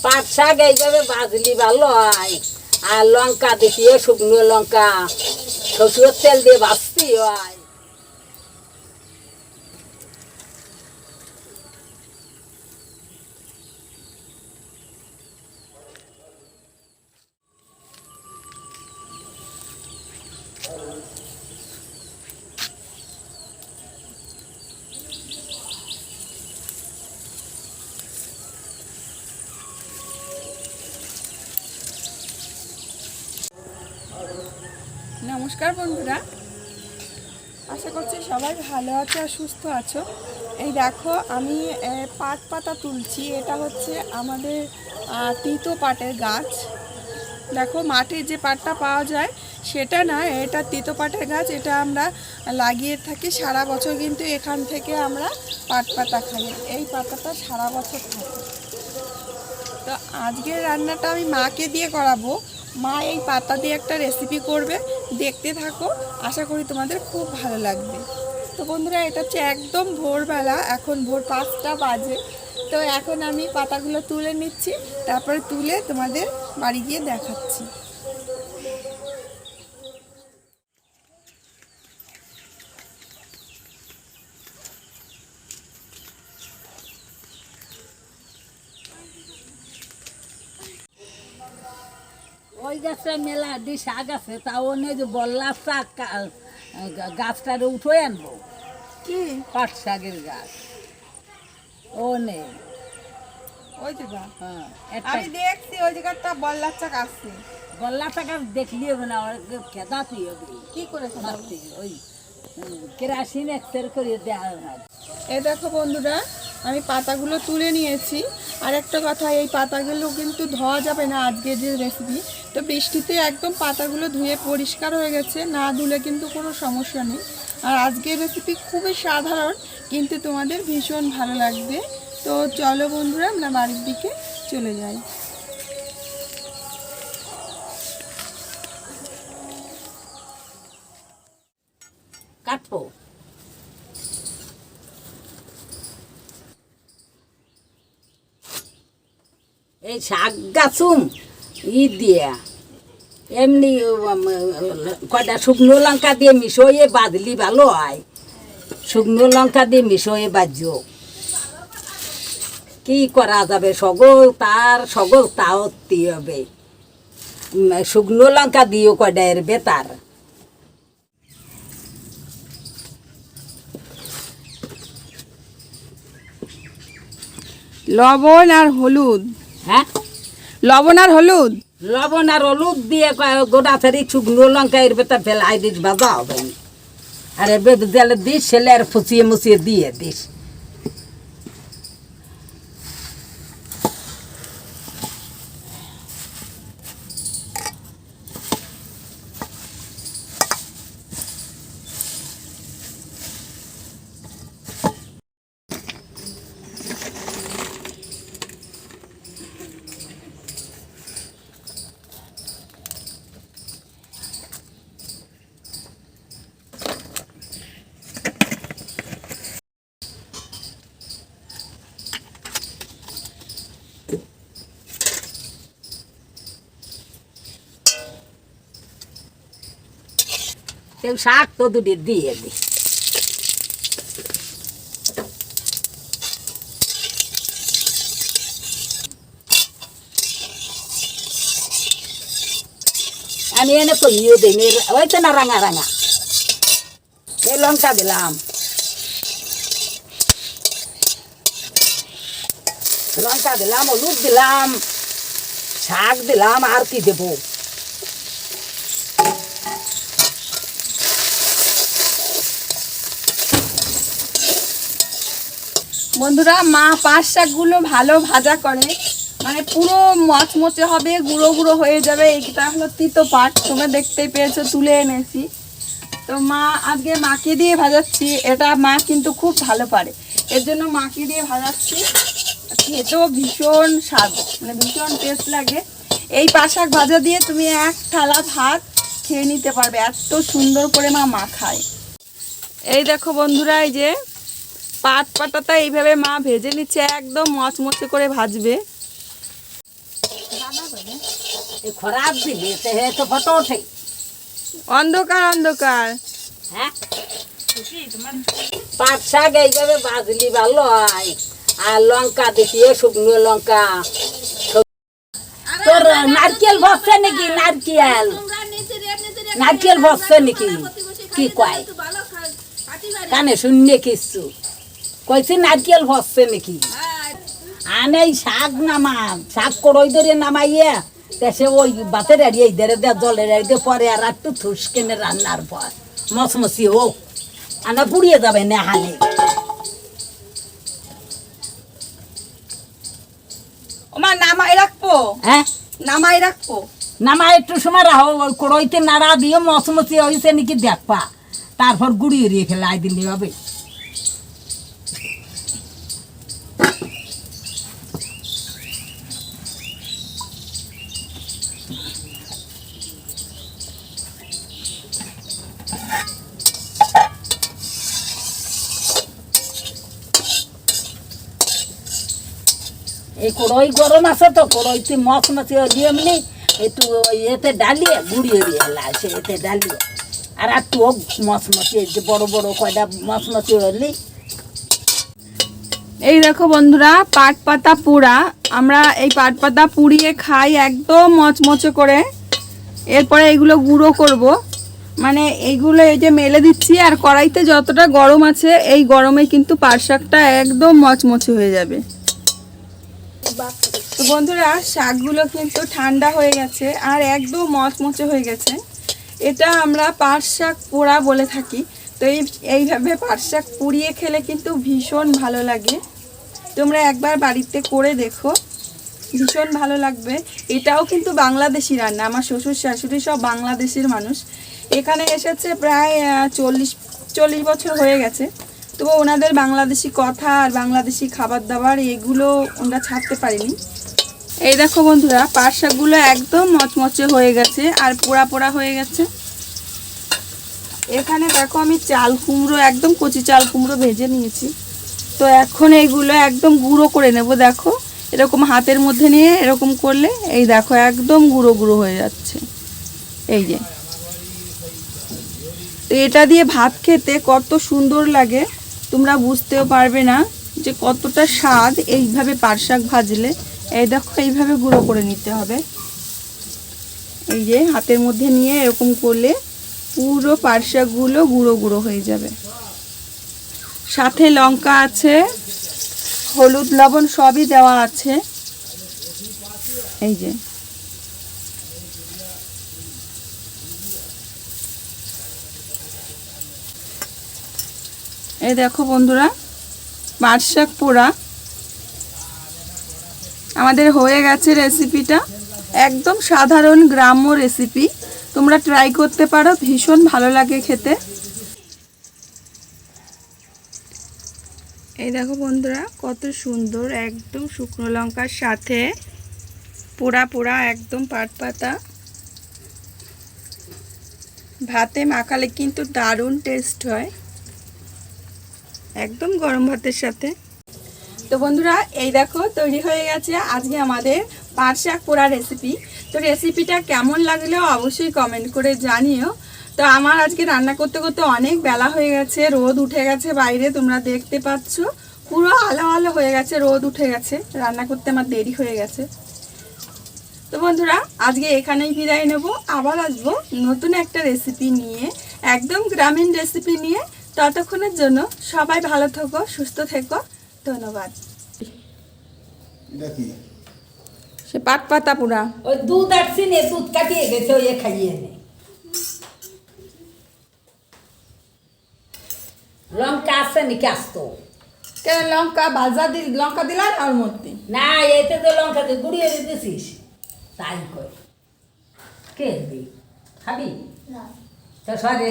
পাট শাক এইভাবে ভাজলি ভালো হয়। আর লঙ্কা দিতে শুকনো লঙ্কা সরষের তেল দিয়ে ভাজতে হয়। নমস্কার বন্ধুরা, আশা করছি সবাই ভালো আছো আর সুস্থ আছো। এই দেখো আমি পাট পাতা তুলছি। এটা হচ্ছে আমাদের তিতো পাটের গাছ। দেখো মাটির যে পাটটা পাওয়া যায় সেটা না, এটা তিতো পাটের গাছ। এটা আমরা লাগিয়ে থাকি সারা বছর, কিন্তু এখান থেকে আমরা পাট পাতা খাই। এই পাতাটা সারা বছর থাকে। তো আজকের রান্নাটা আমি মাকে দিয়ে করাবো। মা এই পাতা দিয়ে একটা রেসিপি করবে, দেখতে থাকো, আশা করি তোমাদের খুব ভালো লাগবে। তো বন্ধুরা, এটা হচ্ছে একদম ভোরবেলা, এখন ভোর 5টা বাজে। তো এখন আমি পাতাগুলো তুলে নিচ্ছি, তারপরে তুলে তোমাদের বাড়ি গিয়ে দেখাচ্ছি। ওই গাছটা মেলা দি শাক আছে, তাও নেই যে বল্লা শাক গাছটারে উঠে আনবো। কি পাট শাকের গাছ ও নেই ওই জায়গা? হ্যাঁ, আমি দেখছি ওই জায়গাটা বল্লার চাক আছে। বল্লা শাক আর দেখলি হবে না, খেদাতেই হবে। কি করে ওই কেরাসিন এক্সের করে দেওয়া হয়। এই দেখো বন্ধুরা, আমি পাতাগুলো তুলে নিয়েছি। আর একটা কথা, এই পাতাগুলো কিন্তু ধোয়া যাবে না আজকে যে রেসিপি। তো বৃষ্টিতে একদম পাতাগুলো ধুয়ে পরিষ্কার হয়ে গেছে, না ধুলে কিন্তু কোনো সমস্যা নেই। আর আজকের রেসিপি খুবই সাধারণ, কিন্তু তোমাদের ভীষণ ভালো লাগবে। তো চলো বন্ধুরা, আমরা বাড়ির দিকে চলে যাই। কাটবো এই শাক গাছুম দিয়া এমনি কয়টা শুকনো লঙ্কা দিয়ে মিশিয়ে বাঁধলি ভালো হয়। শুকনো লঙ্কা দিয়ে মিশিয়ে বাজো, কি করা যাবে, সকল তাও হবে। শুকনো লঙ্কা দিও কয়টা এর বেতার। লবণ আর হলুদ। হ্যাঁ, লবণ আর হলুদ। লবণ আর হলুদ দিয়ে গোটা ফেরি শুকনো লঙ্কা এর ভেতর ফেলাই দিস, ভাজা হবে। আর এর ভেতর দিলে দিস, ছেলে আর ফুচিয়ে মুচিয়ে দিয়ে দিস। শাক তো দুটি দিয়ে দি। আমি এনে কমিয়ে দিই, ওই তো না রাঙা রাঙা। এই লঙ্কা দিলাম, হলুদ দিলাম, শাক দিলাম, আর কি দেবো। বন্ধুরা, মা পাট শাকগুলো ভালো ভাজা করে, মানে পুরো মচমচে হবে, গুঁড়ো গুঁড়ো হয়ে যাবে। এইটা হলো তিতো পাট, তোমরা দেখতেই পেয়েছো, তুলে এনেছি। তো মা আজকে মাকে দিয়ে ভাজাচ্ছি। এটা মা কিন্তু খুব ভালো পারে, এর জন্য মাকে দিয়ে ভাজাচ্ছি। খেতেও ভীষণ স্বাদ, মানে ভীষণ টেস্ট লাগে। এই পাট শাক ভাজা দিয়ে তুমি এক থালা ভাত খেয়ে নিতে পারবে, এত সুন্দর করে মা মাখায়। এই দেখো বন্ধুরা, এই যে পাট পাতাটা এইভাবে মা ভেজে নিচ্ছে, একদম মচমচে করে ভাজবে। এই খরাপ দিলে তো ফটো ওঠে। অন্ধকার অন্ধকার। হ্যাঁ, পাট শাক এইভাবে বাজলি ভালো হয়। আর লঙ্কা দেখিয়ে শুকনো লঙ্কা। তোর নারকেল বসছে নাকি? নারকেল বসছে নাকি? কি কয় কানে শুনলে কিছু কইছে নারকেল বসছে নাকি? আনে শাক শাক কড়ই ধরে নামাইয়া সে ওই বাতের এড়িয়ে ধরে দেয়, জলের এড়িয়ে পরে আর একটু থুস কেনে রান্নার পর মচমচি হোক, আনা পুড়িয়ে যাবে না হানে। ওমা নামাই রাখবো? হ্যাঁ, নামাই রাখবো। নামা একটু সময় রাখো, ওই কড়ইতে নাড়া দিয়ে মচমচি হয়েছে নাকি দেখবা, তারপর গুড়িয়ে দিয়ে ফেলাই দিলে হবে। এই কড়ই গরম আছে তো, কড়ইতে মচমচি দিয়ে এমনি একটু এতে ডালিয়ে গুড়িয়ে দিয়ে লাগছে, এতে ডালিয়ে আর একটু মচমচি যে বড় বড় কয়টা মচমচি হলি। এই দেখো বন্ধুরা, পাট পাতা পোড়া। আমরা এই পাট পাতা পুড়িয়ে খাই একদম মচমচে করে। এরপরে এগুলো গুঁড়ো করব, মানে এইগুলো এই যে মেলে দিচ্ছি, আর কড়াইতে যতটা গরম আছে এই গরমে কিন্তু পাট শাকটা একদম মচমচে হয়ে যাবে। তো বন্ধুরা, শাকগুলো কিন্তু ঠান্ডা হয়ে গেছে আর একদম মচমচে হয়ে গেছে। এটা আমরা পাট শাক পোড়া বলে থাকি। তো এইভাবে পাট শাক পুড়িয়ে খেলে কিন্তু ভীষণ ভালো লাগে। তোমরা একবার বাড়িতে করে দেখো, ভীষণ ভালো লাগবে। এটাও কিন্তু বাংলাদেশি রান্না। আমার শ্বশুর শাশুড়ি সব বাংলাদেশের মানুষ। এখানে এসেছে প্রায় 40 বছর হয়ে গেছে। তবু ওনাদের বাংলাদেশি কথা আর বাংলাদেশি খাবার দাবার এগুলো ওনারা ছাড়তে পারেনি। এই দেখো বন্ধুরা, পাট শাকগুলো একদম মচমচে হয়ে গেছে আর পোড়া পোড়া হয়ে গেছে। এখানে দেখো আমি চাল কুমড়ো, একদম কচি চাল কুমড়ো ভেজে নিয়েছি। তো এখন এইগুলো একদম গুঁড়ো করে নেব। দেখো এরকম হাতের মধ্যে নিয়ে এরকম করলে এই দেখো একদম গুঁড়ো গুঁড়ো হয়ে যাচ্ছে। এই যে, তো এটা দিয়ে ভাত খেতে কত সুন্দর লাগে তোমরা বুঝতেও পারবে না যে কতটা স্বাদ এইভাবে পাট শাক ভাজলে। এই দেখো এইভাবে গুঁড়ো করে নিতে হবে। এই যে হাতের মধ্যে নিয়ে এরকম করলে পুরো পাট শাকগুলো গুঁড়ো গুঁড়ো হয়ে যাবে। সাথে লঙ্কা আছে, হলুদ লবণ সবই দেওয়া আছে। এই যে, এই দেখো বন্ধুরা, পাট শাক পোড়া আমাদের হয়ে গেছে। রেসিপিটা একদম সাধারণ গ্রাম্য রেসিপি, তোমরা ট্রাই করতে পারো, ভীষণ ভালো লাগে খেতে। এই দেখো বন্ধুরা, কত সুন্দর একদম শুকনো লঙ্কার সাথে পোড়া পোড়া একদম পাট পাতা। ভাতে মাখালে কিন্তু দারুণ টেস্ট হয়, একদম গরম ভাতের সাথে। তো বন্ধুরা, এই দেখো তৈরি হয়ে গেছে আজকে আমাদের পাট শাক পোড়া রেসিপি। তো রেসিপিটা কেমন লাগলেও অবশ্যই কমেন্ট করে জানিও। তো আমার আজকে রান্না করতে করতে অনেক বেলা হয়ে গেছে, রোদ উঠে গেছে বাইরে, তোমরা দেখতে পাচ্ছ পুরো আলো আলো হয়ে গেছে, রোদ উঠে গেছে, রান্না করতে আমার দেরি হয়ে গেছে। তো বন্ধুরা, আজকে এখানেই বিদায় নেব। আবার আসবো নতুন একটা রেসিপি নিয়ে, একদম গ্রামীণ রেসিপি নিয়ে। ততক্ষণের জন্য সবাই ভালো থেকো, সুস্থ থেকো। ধন্যবাদ। সে পাট পাতা পোড়া। ওই দুধ আসছি নে, দুধ কাটিয়ে গেছে, ওই খাইয়ে নে। লঙ্কা আসছে নাকি? আসতো কেন লঙ্কা ভাজা লঙ্কা দিলাম আর মধ্যে না, এতে তো লঙ্কা দিয়ে গুড়িয়ে দিতেছিস, তাই কই কে দি খাবি? তো সরে